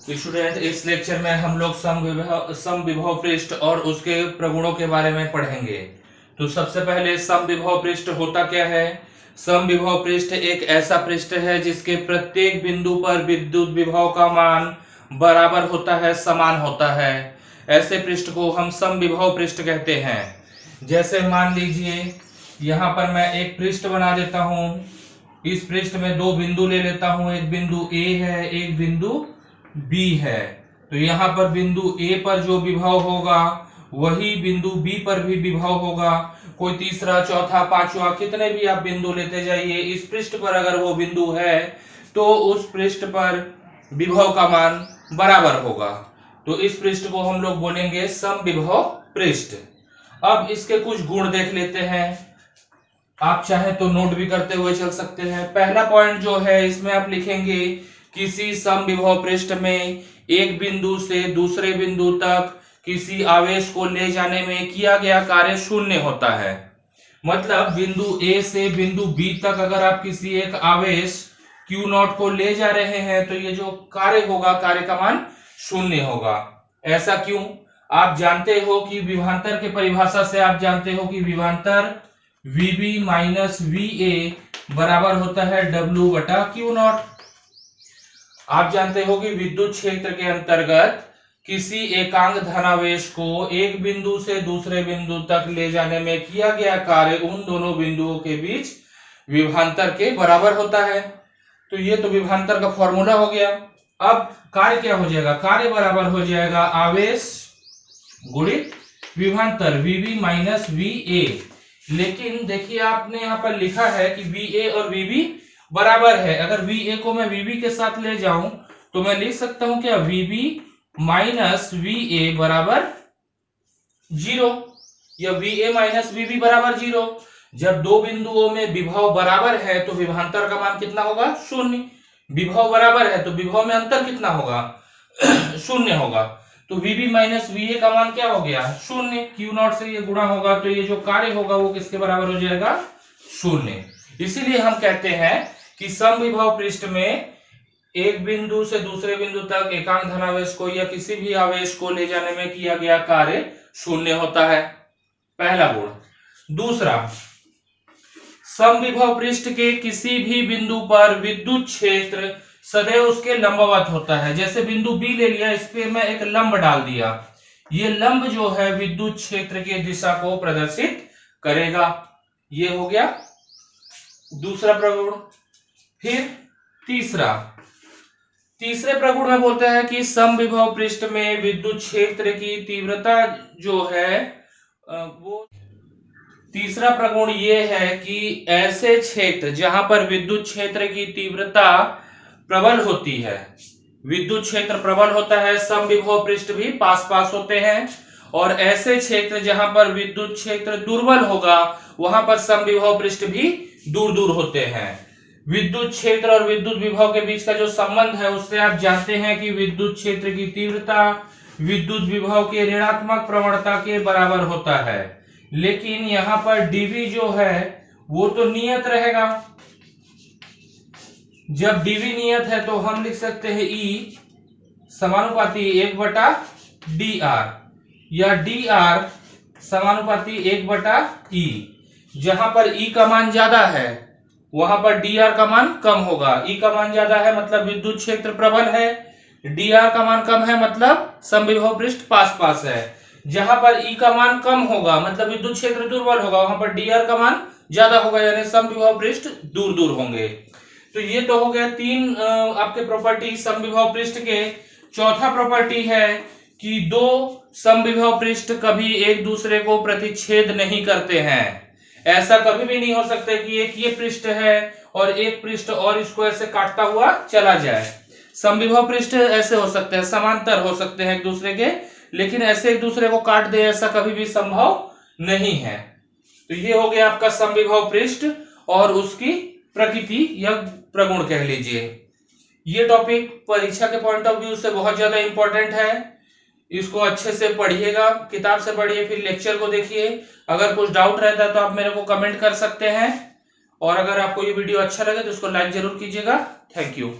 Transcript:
Student, इस lecture में हम लोग समविभव पृष्ठ और उसके प्रगुणों के बारे में पढ़ेंगे। तो सबसे पहले समविभव पृष्ठ होता क्या है? समविभव पृष्ठ एक ऐसा पृष्ठ है जिसके प्रत्येक बिंदु पर विद्युत विभव का मान बराबर होता है, समान होता है। ऐसे पृष्ठ को हम समविभव पृष्ठ कहते हैं। जैसे मान लीजिए यहाँ पर मैं एक पृष्ठ बना देता हूँ। इस पृष्ठ में दो बिंदु ले लेता हूँ, एक बिंदु ए है, एक बिंदु बी है। तो यहाँ पर बिंदु ए पर जो विभव होगा वही बिंदु बी पर भी विभव होगा। कोई तीसरा, चौथा, पांचवा, कितने भी आप बिंदु लेते जाइए, इस पृष्ठ पर अगर वो बिंदु है तो उस पृष्ठ पर विभव का मान बराबर होगा। तो इस पृष्ठ को हम लोग बोलेंगे समविभव पृष्ठ। अब इसके कुछ गुण देख लेते हैं। आप चाहे तो नोट भी करते हुए चल सकते हैं। पहला पॉइंट जो है इसमें आप लिखेंगे, किसी समविभव पृष्ठ में एक बिंदु से दूसरे बिंदु तक किसी आवेश को ले जाने में किया गया कार्य शून्य होता है। मतलब बिंदु ए से बिंदु बी तक अगर आप किसी एक आवेश Q0 को ले जा रहे हैं तो ये जो कार्य होगा, कार्य का मान शून्य होगा। ऐसा क्यों? आप जानते हो कि विभवांतर के परिभाषा से आप जानते हो कि विभवांतर VB माइनस VA बराबर होता है W बटा Q0। आप जानते हो कि विद्युत क्षेत्र के अंतर्गत किसी एकांक धनावेश को एक बिंदु से दूसरे बिंदु तक ले जाने में किया गया कार्य उन दोनों बिंदुओं के बीच विभवांतर के बराबर होता है। तो ये तो विभवांतर का फॉर्मूला हो गया। अब कार्य क्या हो जाएगा? कार्य बराबर हो जाएगा आवेश गुणित विभवांतर VB माइनस VA। लेकिन देखिए आपने यहाँ पर लिखा है कि VA और VB बराबर है। अगर VA को मैं VB के साथ ले जाऊं तो मैं लिख सकता हूं क्या? VB माइनस VA बराबर 0 या VA माइनस VB बराबर 0। जब दो बिंदुओं में विभव बराबर है तो विभवांतर का मान कितना होगा? शून्य। विभव बराबर है तो विभव में अंतर कितना होगा? शून्य होगा। तो VB माइनस VA का मान क्या हो गया? शून्य। Q0 से ये गुणा होगा तो ये जो कार्य होगा वो किसके बराबर हो जाएगा? शून्य। इसीलिए हम कहते हैं कि समविभव पृष्ठ में एक बिंदु से दूसरे बिंदु तक एकांक धनावेश को या किसी भी आवेश को ले जाने में किया गया कार्य शून्य होता है। पहला गुण। दूसरा, समविभव पृष्ठ के किसी भी बिंदु पर विद्युत क्षेत्र सदैव उसके लंबवत होता है। जैसे बिंदु बी ले लिया, इस पे मैं एक लंब डाल दिया, ये लंब जो है विद्युत क्षेत्र की दिशा को प्रदर्शित करेगा। ये हो गया दूसरा प्रगुण। फिर तीसरे प्रगुण में बोलते हैं कि समविभव पृष्ठ में विद्युत क्षेत्र की तीव्रता जो है वो, तीसरा प्रगुण ये है कि ऐसे क्षेत्र जहां पर विद्युत क्षेत्र की तीव्रता प्रबल होती है, विद्युत क्षेत्र प्रबल होता है, समविभव पृष्ठ भी पास पास होते हैं। और ऐसे क्षेत्र जहां पर विद्युत क्षेत्र दुर्बल होगा वहां पर समविभव पृष्ठ भी दूर दूर होते हैं। विद्युत क्षेत्र और विद्युत विभव के बीच का जो संबंध है उससे आप जानते हैं कि विद्युत क्षेत्र की तीव्रता विद्युत विभव के ऋणात्मक प्रवणता के बराबर होता है। लेकिन यहाँ पर dV जो है वो तो नियत रहेगा। जब dV नियत है तो हम लिख सकते हैं E समानुपाती 1 बटा dr या dr समानुपाती 1 बटा E। जहां पर E का मान ज्यादा है वहां पर dr का मान कम होगा। E का मान ज्यादा है मतलब विद्युत क्षेत्र प्रबल है, dr का मान कम है मतलब समविभव पृष्ठ पास पास है। जहां पर E का मान कम होगा मतलब विद्युत क्षेत्र दुर्बल होगा, वहां पर dr का मान ज्यादा होगा, यानी समविभव पृष्ठ दूर दूर होंगे। तो ये तो हो गया तीन आपके प्रॉपर्टी समविभव पृष्ठ के। चौथा प्रॉपर्टी है कि दो समविभव पृष्ठ कभी एक दूसरे को प्रतिच्छेद नहीं करते हैं। ऐसा कभी भी नहीं हो सकता कि एक ये पृष्ठ है और एक पृष्ठ और इसको ऐसे काटता हुआ चला जाए। समविभव पृष्ठ ऐसे हो सकते हैं, समांतर हो सकते हैं एक दूसरे के, लेकिन ऐसे एक दूसरे को काट दे ऐसा कभी भी संभव नहीं है। तो ये हो गया आपका समविभव पृष्ठ और उसकी प्रकृति या प्रगुण कह लीजिए। ये टॉपिक परीक्षा के पॉइंट ऑफ व्यू से बहुत ज्यादा इंपॉर्टेंट है। इसको अच्छे से पढ़िएगा, किताब से पढ़िए, फिर लेक्चर को देखिए। अगर कुछ डाउट रहता है तो आप मेरे को कमेंट कर सकते हैं। और अगर आपको ये वीडियो अच्छा लगे तो इसको लाइक जरूर कीजिएगा। Thank you.